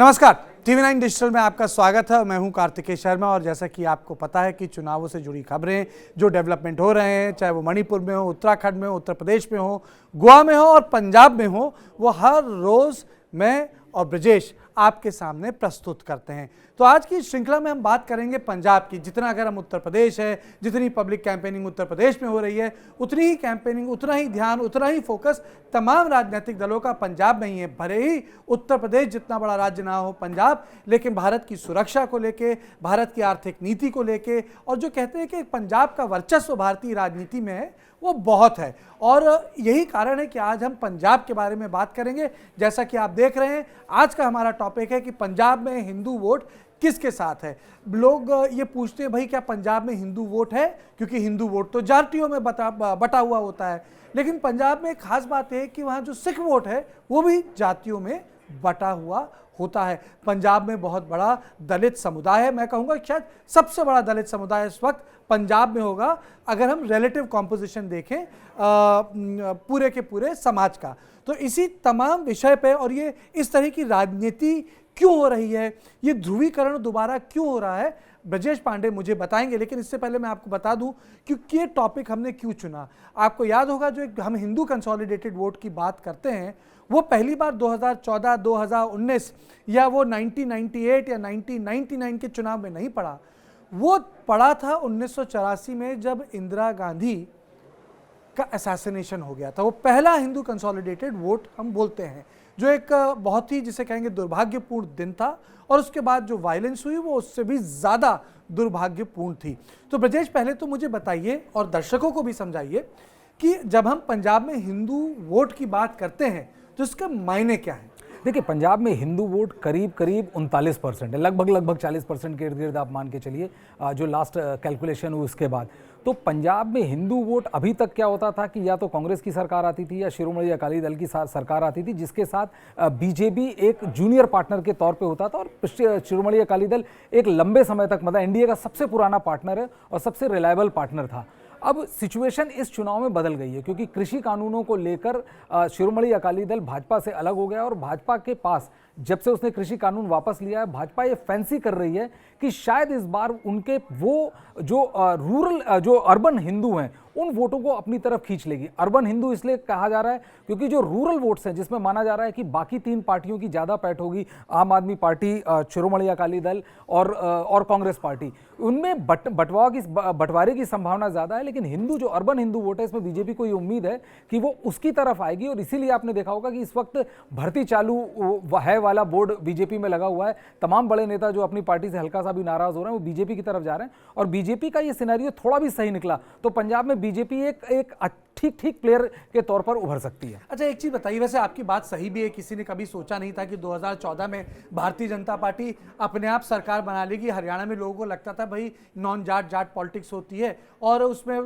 नमस्कार, TV9 digital में आपका स्वागत है। मैं हूं कार्तिकेय शर्मा और जैसा कि आपको पता है कि चुनावों से जुड़ी खबरें जो डेवलपमेंट हो रहे हैं, चाहे वो मणिपुर में हो, उत्तराखंड में हो, उत्तर प्रदेश में हो, गोवा में हो और पंजाब में हो, वो हर रोज़ मैं और ब्रजेश आपके सामने प्रस्तुत करते हैं। तो आज की श्रृंखला में हम बात करेंगे पंजाब की। जितना अगर हम उत्तर प्रदेश है, जितनी पब्लिक कैंपेनिंग उत्तर प्रदेश में हो रही है, उतनी ही कैंपेनिंग, उतना ही ध्यान, उतना ही फोकस तमाम राजनीतिक दलों का पंजाब में ही है। भले ही उत्तर प्रदेश जितना बड़ा राज्य ना हो पंजाब, लेकिन भारत की सुरक्षा को लेके, भारत की आर्थिक नीति को लेके और जो कहते हैं कि पंजाब का वर्चस्व भारतीय राजनीति में है, वो बहुत है। और यही कारण है कि आज हम पंजाब के बारे में बात करेंगे। जैसा कि आप देख रहे हैं, आज का हमारा टॉपिक है कि पंजाब में हिंदू वोट किसके साथ है। लोग ये पूछते हैं भाई क्या पंजाब में हिंदू वोट है, क्योंकि हिंदू वोट तो जातियों में बटा हुआ होता है। लेकिन पंजाब में एक खास बात है कि वहाँ जो सिख वोट है वो भी जातियों में बटा हुआ होता है। पंजाब में बहुत बड़ा दलित समुदाय है। मैं कहूँगा शायद सबसे बड़ा दलित समुदाय इस वक्त पंजाब में होगा अगर हम रिलेटिव कॉम्पोजिशन देखें पूरे के पूरे समाज का। तो इसी तमाम विषय पे और ये इस तरह की राजनीति क्यों हो रही है, ये ध्रुवीकरण दोबारा क्यों हो रहा है, ब्रजेश पांडे मुझे बताएंगे। लेकिन इससे पहले मैं आपको बता दूं कि ये टॉपिक हमने क्यों चुना। आपको याद होगा जो हम हिंदू कंसोलिडेटेड वोट की बात करते हैं वो पहली बार 2014, 2019 या वो 1998 या 1999 के चुनाव में नहीं पड़ा। वो पड़ा था 1984 में जब इंदिरा गांधी का असैसिनेशन हो गया था। वो पहला हिंदू कंसोलिडेटेड वोट हम बोलते हैं, जो एक बहुत ही जिसे कहेंगे दुर्भाग्यपूर्ण दिन था। और उसके बाद जो वायलेंस हुई वो उससे भी ज़्यादा दुर्भाग्यपूर्ण थी। तो ब्रजेश पहले तो मुझे बताइए और दर्शकों को भी समझाइए कि जब हम पंजाब में हिंदू वोट की बात करते हैं तो इसका मायने क्या है। देखिए, पंजाब में हिंदू वोट करीब 39% है, लगभग 40% के इर्द गिर्द आप मान के चलिए, जो लास्ट कैलकुलेशन हुई उसके बाद। तो पंजाब में हिंदू वोट अभी तक क्या होता था कि या तो कांग्रेस की सरकार आती थी या शिरोमणि अकाली दल की सरकार आती थी, जिसके साथ बीजेपी एक जूनियर पार्टनर के तौर पे होता था। और शिरोमणि अकाली दल एक लंबे समय तक, मतलब एनडीए का सबसे पुराना पार्टनर है और सबसे रिलायबल पार्टनर था। अब सिचुएशन इस चुनाव में बदल गई है, क्योंकि कृषि कानूनों को लेकर शिरोमणि अकाली दल भाजपा से अलग हो गया और भाजपा के पास जब से उसने कृषि कानून वापस लिया है, भाजपा ये फैंसी कर रही है कि शायद इस बार उनके वो जो अर्बन हिंदू हैं उन वोटों को अपनी तरफ खींच लेगी। अर्बन हिंदू इसलिए कहा जा रहा है क्योंकि जो रूरल वोट्स हैं, जिसमें माना जा रहा है कि बाकी तीन पार्टियों की ज़्यादा पैठ होगी, आम आदमी पार्टी, शिरोमणि अकाली दल और कांग्रेस पार्टी, उनमें बंटवारे की संभावना ज़्यादा है। लेकिन हिंदू जो अर्बन हिंदू वोट है, इसमें बीजेपी को ये उम्मीद है कि वो उसकी तरफ आएगी। और इसीलिए आपने देखा होगा कि इस वक्त भर्ती चालू है वाला बोर्ड बीजेपी में लगा हुआ है। तमाम बड़े नेता जो अपनी पार्टी से हल्का सा भी नाराज हो रहे हैं वो बीजेपी की तरफ जा रहे हैं। और बीजेपी का ये सिनेरियो थोड़ा भी सही निकला तो पंजाब में बीजेपी एक ठीक प्लेयर के तौर पर उभर सकती है। अच्छा, एक चीज बताइए, वैसे आपकी बात सही भी है। किसी ने कभी सोचा नहीं था कि 2014 में भारतीय जनता पार्टी अपने आप सरकार बना लेगी। हरियाणा में लोगों को लगता था भाई नॉन जाट पॉलिटिक्स होती है और उसमें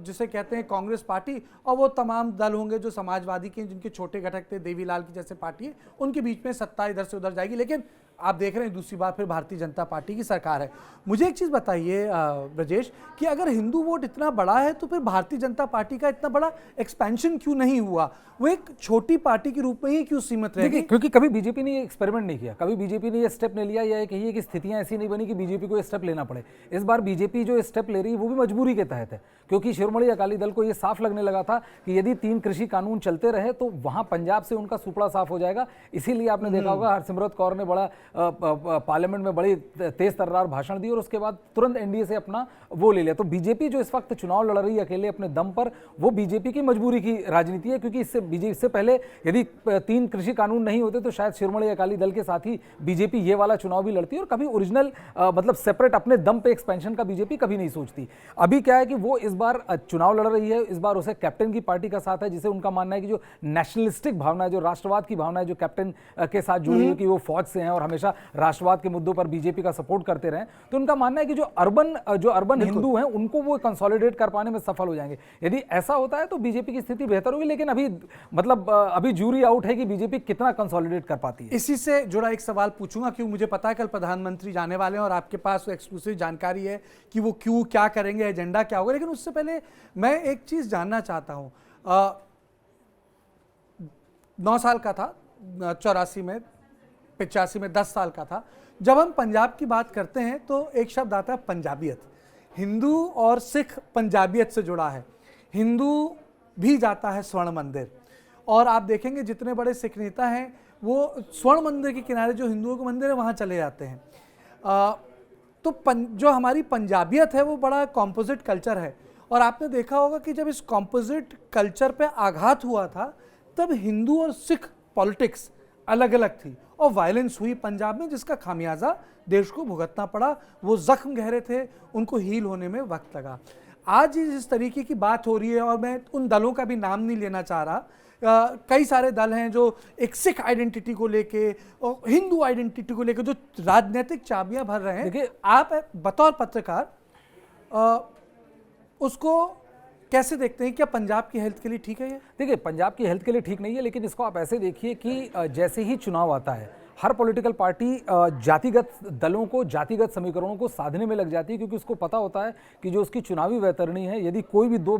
जिसे कहते हैं कांग्रेस पार्टी और वो तमाम दल होंगे जो समाजवादी के, जिनके छोटे घटक थे, देवीलाल की जैसे पार्टी है, उनके बीच में सत्ता इधर से उधर जाएगी। लेकिन आप देख रहे हैं दूसरी बार फिर भारतीय जनता पार्टी की सरकार है। मुझे एक चीज़ बताइए ब्रजेश कि अगर हिंदू वोट इतना बड़ा है तो फिर भारतीय जनता पार्टी का इतना बड़ा एक्सपेंशन क्यों नहीं हुआ? वो एक छोटी पार्टी के रूप में ही क्यों सीमित रही? देखिए, क्योंकि कभी बीजेपी ने ये एक्सपेरिमेंट नहीं किया, कभी बीजेपी ने ये स्टेप नहीं लिया, या कहिए कि स्थितियां ऐसी नहीं बनी कि बीजेपी को ये स्टेप लेना पड़े। इस बार बीजेपी जो स्टेप ले रही है वो भी मजबूरी के तहत है, क्योंकि शिरोमणि अकाली दल को ये साफ लगने लगा था कि यदि 3 कृषि कानून चलते रहे तो वहां पंजाब से उनका सुपड़ा साफ हो जाएगा। इसीलिए आपने देखा होगा हरसिमरत कौर ने बड़ा पार्लियामेंट में बड़ी तेज तर्रार भाषण दी और उसके बाद तुरंत एनडीए से अपना वो ले लिया। तो बीजेपी जो इस वक्त चुनाव लड़ रही है अकेले अपने दम पर, वो बीजेपी की मजबूरी की राजनीति है। क्योंकि इससे पहले यदि 3 कृषि कानून नहीं होते तो शायद शिरोमणि अकाली दल के साथ ही बीजेपी ये वाला चुनाव भी लड़ती और कभी ओरिजिनल मतलब सेपरेट अपने दम पे एक्सपेंशन का बीजेपी कभी नहीं सोचती। अभी क्या है कि वो इस बार चुनाव लड़ रही है, इस बार उसे कैप्टन की पार्टी का साथ है, जिसे उनका मानना है कि जो नेशनलिस्टिक भावना है, जो राष्ट्रवाद की भावना है, जो कैप्टन के साथ जुड़ी हुई कि वो फौज से हैं और हमेशा राष्ट्रवाद के मुद्दों पर बीजेपी का सपोर्ट करते रहे। तो उनका मानना है कि जो अर्बन हिंदू हैं उनको वो कंसोलिडेट कर पाने में सफल हो जाएंगे। यदि ऐसा होता है तो बीजेपी की स्थिति बेहतर होगी। लेकिन अभी जूरी आउट है कि बीजेपी कितना कंसोलिडेट कर पाती है। इसी से जुड़ा एक सवाल पूछूंगा, क्यों मुझे पता है कल प्रधानमंत्री जाने वाले हैं और आपके पास एक्सक्लूसिव जानकारी है कि वो क्यों क्या करेंगे, एजेंडा क्या होगा। लेकिन उससे पहले मैं एक चीज जानना चाहता हूं। 9 साल का था 84 में 85 में 10 साल का था। जब हम पंजाब की बात करते हैं तो एक शब्द आता है पंजाबियत। हिंदू और सिख पंजाबियत से जुड़ा है। हिंदू भी जाता है स्वर्ण मंदिर, और आप देखेंगे जितने बड़े सिख नेता हैं वो स्वर्ण मंदिर के किनारे जो हिंदुओं के मंदिर है वहाँ चले जाते हैं। तो जो हमारी पंजाबियत है वो बड़ा कॉम्पोजिट कल्चर है, और आपने देखा होगा कि जब इस कॉम्पोजिट कल्चर पे आघात हुआ था तब हिंदू और सिख पॉलिटिक्स अलग अलग थी और वायलेंस हुई पंजाब में, जिसका खामियाजा देश को भुगतना पड़ा। वो जख्म गहरे थे, उनको हील होने में वक्त लगा। आज इस तरीके की बात हो रही है, और मैं उन दलों का भी नाम नहीं लेना चाह रहा। कई सारे दल हैं जो एक सिख आइडेंटिटी को लेके और हिंदू आइडेंटिटी को लेके जो राजनीतिक चाबियां भर रहे हैं। देखिए, आप बतौर पत्रकार उसको कैसे देखते हैं? क्या पंजाब की हेल्थ के लिए ठीक है ये? देखिए, पंजाब की हेल्थ के लिए ठीक नहीं है, लेकिन इसको आप ऐसे देखिए कि जैसे ही चुनाव आता है हर पॉलिटिकल पार्टी जातिगत दलों को, जातिगत समीकरणों को साधने में लग जाती है, क्योंकि उसको पता होता है कि जो उसकी चुनावी वैतरणी है, यदि कोई भी दो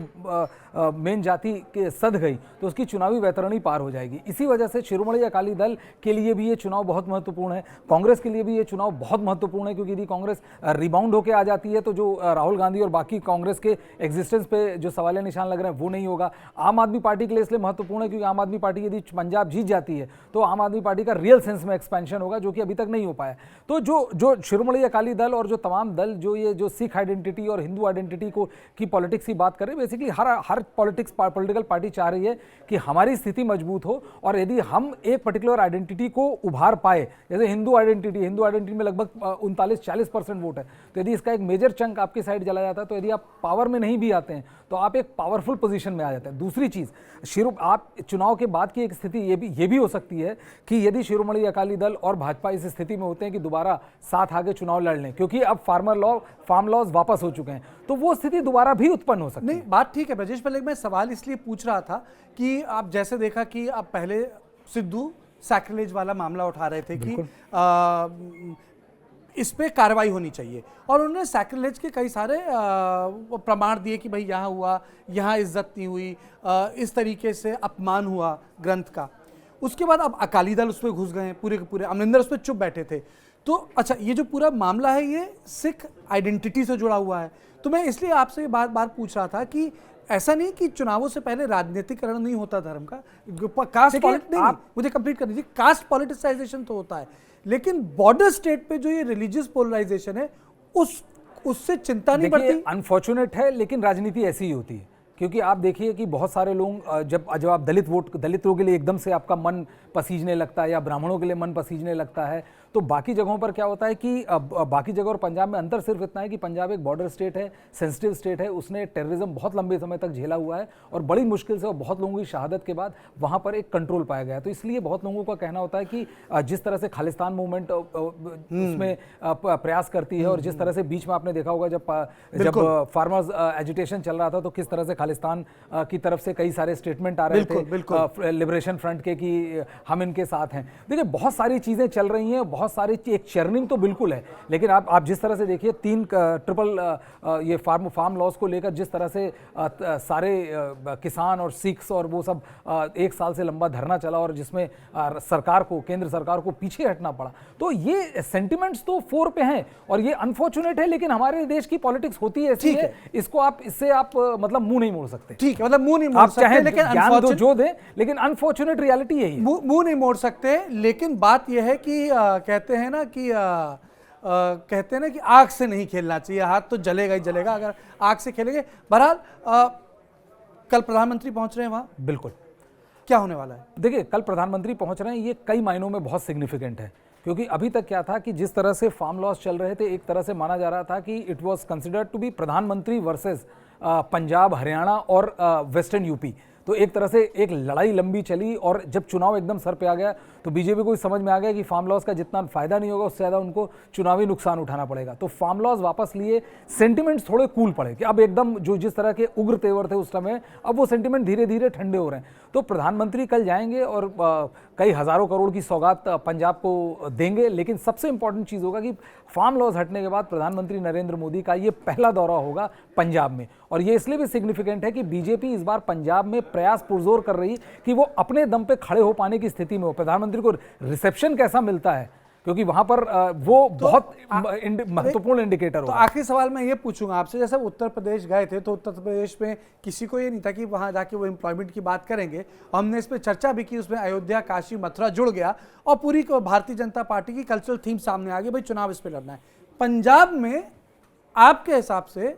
मेन जाति के सध गई तो उसकी चुनावी वैतरणी पार हो जाएगी। इसी वजह से शिरोमणि अकाली दल के लिए भी ये चुनाव बहुत महत्वपूर्ण है, कांग्रेस के लिए भी ये चुनाव बहुत महत्वपूर्ण है, क्योंकि यदि कांग्रेस रिबाउंड होकर आ जाती है तो जो राहुल गांधी और बाकी कांग्रेस के एग्जिस्टेंस पे जो सवालिया निशान लग रहे हैं वो नहीं होगा। आम आदमी पार्टी के लिए इसलिए महत्वपूर्ण है क्योंकि आम आदमी पार्टी यदि पंजाब जीत जाती है तो आम आदमी पार्टी का रियल सेंस में एक्सपेंशन होगा, जो कि अभी तक नहीं हो पाया। तो जो शिरोमणि अकाली दल और जो तमाम दल जो सिख आइडेंटिटी और हिंदू आइडेंटिटी को की पॉलिटिक्स की बात करें, बेसिकली हर पॉलिटिकल पार्टी चाह रही है कि हमारी स्थिति मजबूत हो, और यदि हम एक पर्टिकुलर आइडेंटिटी को उभार पाए, जैसे हिंदू आइडेंटिटी में लगभग 39-40% वोट है, तो यदि इसका एक मेजर चंक आपकी साइड चला जाता है, तो यदि आप पावर में नहीं भी आते हैं तो आप एक पावरफुल पोजीशन में आ जाते हैं। दूसरी चीज, आप चुनाव के बाद की एक स्थिति ये भी हो सकती है कि यदि शिरोमणि अकाली दल और भाजपा इस स्थिति में होते हैं कि दोबारा साथ आगे चुनाव लड़ लें, क्योंकि अब फार्म लॉज वापस हो चुके हैं, तो वो स्थिति दोबारा भी उत्पन्न हो सकती है। नहीं, बात ठीक है ब्रजेश, पहले मैं सवाल इसलिए पूछ रहा था कि आप जैसे देखा कि आप पहले सिद्धू सैक्रिलेज वाला मामला उठा रहे थे कि इस पे कार्रवाई होनी चाहिए, और उन्होंने सैक्रिलेज के कई सारे प्रमाण दिए कि भाई यहाँ हुआ, यहाँ इज्जत नहीं हुई, इस तरीके से अपमान हुआ ग्रंथ का। उसके बाद अब अकाली दल उसमें घुस गए, पूरे के पूरे अमरिंदर उस पर चुप बैठे थे। तो अच्छा, ये जो पूरा मामला है ये सिख आइडेंटिटी से जुड़ा हुआ है, तो मैं इसलिए आपसे बार बार पूछ रहा था कि ऐसा नहीं कि चुनावों से पहले राजनीतिकरण नहीं होता धर्म का, कास्ट नहीं, मुझे कंप्लीट कर दीजिए, कास्ट पॉलिटिसाइजेशन तो होता है, लेकिन बॉर्डर स्टेट पे जो ये रिलीजियस पोलराइजेशन है उससे चिंता नहीं बढ़ती। अनफॉर्चुनेट है, लेकिन राजनीति ऐसी ही होती है, क्योंकि आप देखिए कि बहुत सारे लोग जब आप दलितों के लिए एकदम से आपका मन पसीजने लगता है या ब्राह्मणों के लिए मन पसीजने लगता है, तो बाकी जगहों पर क्या होता है कि बाकी जगह और पंजाब में अंतर सिर्फ इतना है कि पंजाब एक बॉर्डर स्टेट है, सेंसिटिव स्टेट है, उसने टेररिज्म बहुत लंबे समय तक झेला हुआ है और बड़ी मुश्किल से और बहुत लोगों की शहादत के बाद वहाँ पर एक कंट्रोल पाया गया। तो इसलिए बहुत लोगों का कहना होता है कि जिस तरह से खालिस्तान मूवमेंट उसमें प्रयास करती है, और जिस तरह से बीच में आपने देखा होगा जब फार्मर्स एजिटेशन चल रहा था तो किस तरह से खालिस्तान की तरफ से कई सारे स्टेटमेंट आ रहे थे लिबरेशन फ्रंट के कि हम इनके साथ हैं। देखिए, बहुत सारी चीज़ें चल रही हैं, बहुत सारी एक चर्निंग तो बिल्कुल है, लेकिन आप जिस तरह से देखिए 3 ट्रिपल ये फार्म लॉस को लेकर जिस तरह से सारे किसान और सिख्स और वो सब 1 साल से लंबा धरना चला और जिसमें केंद्र सरकार को पीछे हटना पड़ा, तो ये सेंटिमेंट्स तो फोर पे हैं और ये अनफॉर्चुनेट है, लेकिन हमारे देश की पॉलिटिक्स होती है ऐसी है, इससे आप मतलब मुंह नहीं मोड़ सकते। ठीक है, मतलब मुंह नहीं मोड़ सकते, लेकिन ज्ञान जो दें, लेकिन अनफॉर्चुनेट रियलिटी यही है, मुंह नहीं मोड़ सकते। लेकिन बात यह है कि कहते हैं ना कि आग से नहीं खेलना चाहिए, हाथ तो जलेगा ही जलेगा अगर आग से खेलेंगे। बहरहाल कल प्रधानमंत्री पहुंच रहे हैं वहां, बिल्कुल क्या होने वाला है? देखिए, कल प्रधानमंत्री पहुंच रहे हैं, ये कई मायनों में बहुत सिग्निफिकेंट है, क्योंकि अभी तक क्या था कि जिस तरह से फार्म लॉस चल रहे थे, एक तरह से माना जा रहा था कि it was considered to be प्रधानमंत्री वर्सेस पंजाब, हरियाणा और वेस्टर्न यूपी। तो एक तरह से एक लड़ाई लंबी चली, और जब चुनाव एकदम सर पे आ गया तो बीजेपी को समझ में आ गया कि फार्म लॉस का जितना फायदा नहीं होगा उससे ज़्यादा उनको चुनावी नुकसान उठाना पड़ेगा। तो फार्म लॉस वापस लिए, सेंटिमेंट्स थोड़े कूल पड़े कि अब एकदम जिस तरह के उग्र तेवर थे उस समय, अब वो सेंटिमेंट धीरे धीरे ठंडे हो रहे हैं। तो प्रधानमंत्री कल जाएंगे और कई हज़ारों करोड़ की सौगात पंजाब को देंगे, लेकिन सबसे इंपॉर्टेंट चीज़ होगा कि फार्म लॉस हटने के बाद प्रधानमंत्री नरेंद्र मोदी का ये पहला दौरा होगा पंजाब में, और ये इसलिए भी सिग्निफिकेंट है कि बीजेपी इस बार पंजाब में प्रयास पुरजोर कर रही कि वो अपने दम पे खड़े हो पाने की स्थिति में हो। प्रधानमंत्री को रिसेप्शन कैसा मिलता है क्योंकि वहां पर वो बहुत महत्वपूर्ण इंडिकेटर तो होगा। आखिरी सवाल मैं ये पूछूंगा आपसे, जैसे उत्तर प्रदेश गए थे तो उत्तर प्रदेश में किसी को ये नहीं था कि वहां जाके वो एम्प्लॉयमेंट की बात करेंगे, हमने इस पर चर्चा भी की, उसमें अयोध्या, काशी, मथुरा जुड़ गया और पूरी भारतीय जनता पार्टी की कल्चरल थीम सामने आ गई, भाई चुनाव इस पर लड़ना है। पंजाब में आपके हिसाब से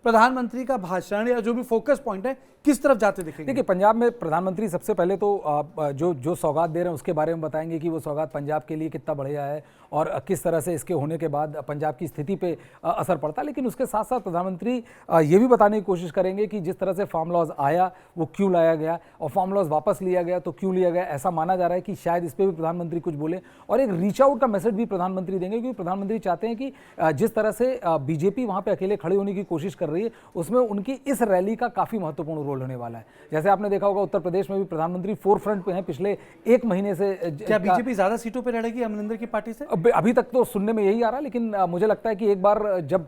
प्रधानमंत्री का भाषण या जो भी फोकस पॉइंट है किस तरफ जाते दिखेंगे? देखिए, पंजाब में प्रधानमंत्री सबसे पहले तो जो सौगात दे रहे हैं उसके बारे में बताएंगे कि वो सौगात पंजाब के लिए कितना बढ़िया है और किस तरह से इसके होने के बाद पंजाब की स्थिति पे असर पड़ता है। लेकिन उसके साथ साथ प्रधानमंत्री ये भी बताने की कोशिश करेंगे कि जिस तरह से फार्म लॉज आया वो क्यों लाया गया और फार्म लॉज वापस लिया गया तो क्यों लिया गया। ऐसा माना जा रहा है कि शायद इस पर भी प्रधानमंत्री कुछ बोले और एक रीच आउट का मैसेज भी प्रधानमंत्री देंगे, क्योंकि प्रधानमंत्री चाहते हैं कि जिस तरह से बीजेपी वहाँ पर अकेले खड़े होने की कोशिश कर रही है उसमें उनकी इस रैली का काफ़ी महत्वपूर्ण रोल होने वाला है। जैसे आपने देखा होगा उत्तर प्रदेश में भी प्रधानमंत्री फोर फ्रंट पे हैं पिछले एक महीने से। क्या बीजेपी ज्यादा सीटों पे लड़ेगी अमरिंदर की पार्टी से? अभी तक तो सुनने में यही आ रहा है, लेकिन मुझे लगता है कि एक बार जब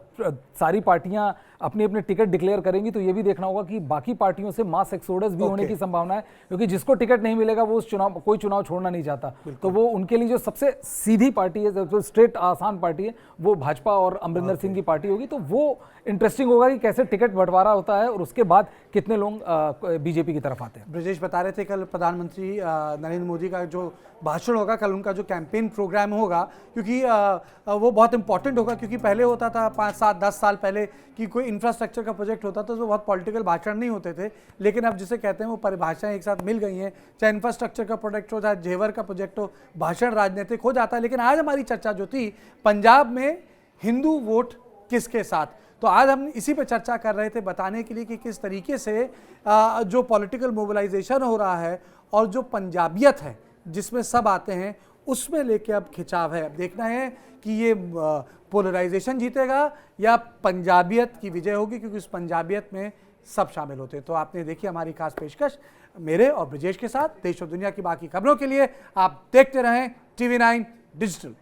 सारी पार्टियां अपने अपने टिकट डिक्लेयर करेंगी तो ये भी देखना होगा कि बाकी पार्टियों से मास एक्सोडस भी होने की संभावना है, क्योंकि जिसको टिकट नहीं मिलेगा वो उस कोई चुनाव छोड़ना नहीं चाहता। तो वो उनके लिए जो सबसे सीधी पार्टी है, जो स्ट्रेट आसान पार्टी है, वो भाजपा और अमरिंदर सिंह की पार्टी होगी। तो वो इंटरेस्टिंग होगा कि कैसे टिकट बंटवारा होता है और उसके बाद कितने लोग बीजेपी की तरफ आते हैं। ब्रजेश बता रहे थे कल प्रधानमंत्री नरेंद्र मोदी का जो भाषण होगा, कल उनका जो कैंपेन प्रोग्राम होगा, क्योंकि वो बहुत इंपॉर्टेंट होगा, क्योंकि पहले होता था 5, 7, 10 साल पहले कि कोई इंफ्रास्ट्रक्चर का प्रोजेक्ट होता तो उसमें बहुत पॉलिटिकल भाषण नहीं होते थे, लेकिन अब जिसे कहते हैं वो परिभाषाएं एक साथ मिल गई हैं, चाहे इंफ्रास्ट्रक्चर का प्रोजेक्ट हो, चाहे जेवर का प्रोजेक्ट हो, भाषण राजनीतिक हो जाता है। लेकिन आज हमारी चर्चा जो थी पंजाब में हिंदू वोट किसके साथ, तो आज हम इसी पे चर्चा कर रहे थे, बताने के लिए कि किस तरीके से जो पॉलिटिकल मोबिलाइजेशन हो रहा है और जो पंजाबियत है जिसमें सब आते हैं उसमें लेके अब खिंचाव है। अब देखना है कि ये पोलराइजेशन जीतेगा या पंजाबियत की विजय होगी, क्योंकि उस पंजाबियत में सब शामिल होते हैं। तो आपने देखी हमारी खास पेशकश मेरे और ब्रजेश के साथ। देश और दुनिया की बाकी खबरों के लिए आप देखते रहें TV9 डिजिटल।